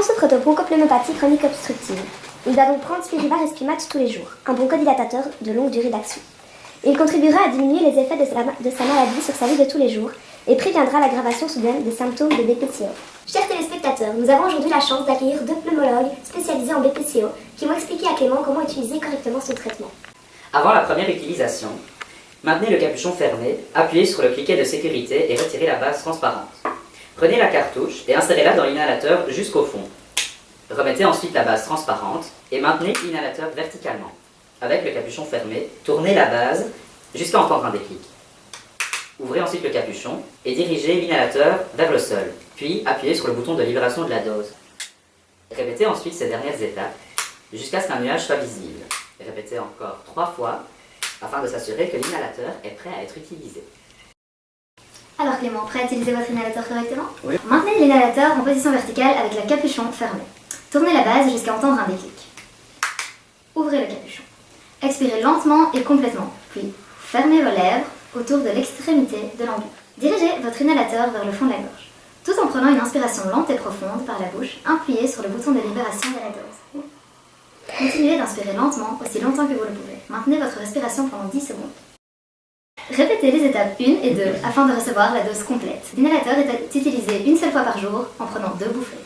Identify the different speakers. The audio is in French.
Speaker 1: patient souffre de bronchopneumopathie chronique obstructive. Il doit donc prendre Spiriva Respimat tous les jours, un bronchodilatateur de longue durée d'action. Il contribuera à diminuer les effets de sa maladie sur sa vie de tous les jours et préviendra l'aggravation soudaine des symptômes de BPCO. Chers téléspectateurs, nous avons aujourd'hui la chance d'accueillir deux pneumologues spécialisés en BPCO qui vont expliquer à Clément comment utiliser correctement ce traitement.
Speaker 2: Avant la première utilisation, maintenez le capuchon fermé, appuyez sur le cliquet de sécurité et retirez la base transparente. Prenez la cartouche et insérez-la dans l'inhalateur jusqu'au fond. Remettez ensuite la base transparente et maintenez l'inhalateur verticalement. Avec le capuchon fermé, tournez la base jusqu'à entendre un déclic. Ouvrez ensuite le capuchon et dirigez l'inhalateur vers le sol, puis appuyez sur le bouton de libération de la dose. Répétez ensuite ces dernières étapes jusqu'à ce qu'un nuage soit visible. Répétez encore 3 fois afin de s'assurer que l'inhalateur est prêt à être utilisé.
Speaker 3: Alors Clément, prêt à utiliser votre inhalateur correctement?
Speaker 2: Oui.
Speaker 3: Maintenez l'inhalateur en position verticale avec le capuchon fermé. Tournez la base jusqu'à entendre un déclic. Ouvrez le capuchon. Expirez lentement et complètement, puis fermez vos lèvres autour de l'extrémité de l'embout. Dirigez votre inhalateur vers le fond de la gorge. Tout en prenant une inspiration lente et profonde par la bouche, appuyez sur le bouton de libération de la dose. Continuez d'inspirer lentement aussi longtemps que vous le pouvez. Maintenez votre respiration pendant 10 secondes. Répétez les étapes 1 et 2 afin de recevoir la dose complète. L'inhalateur est utilisé une seule fois par jour en prenant 2 bouffées.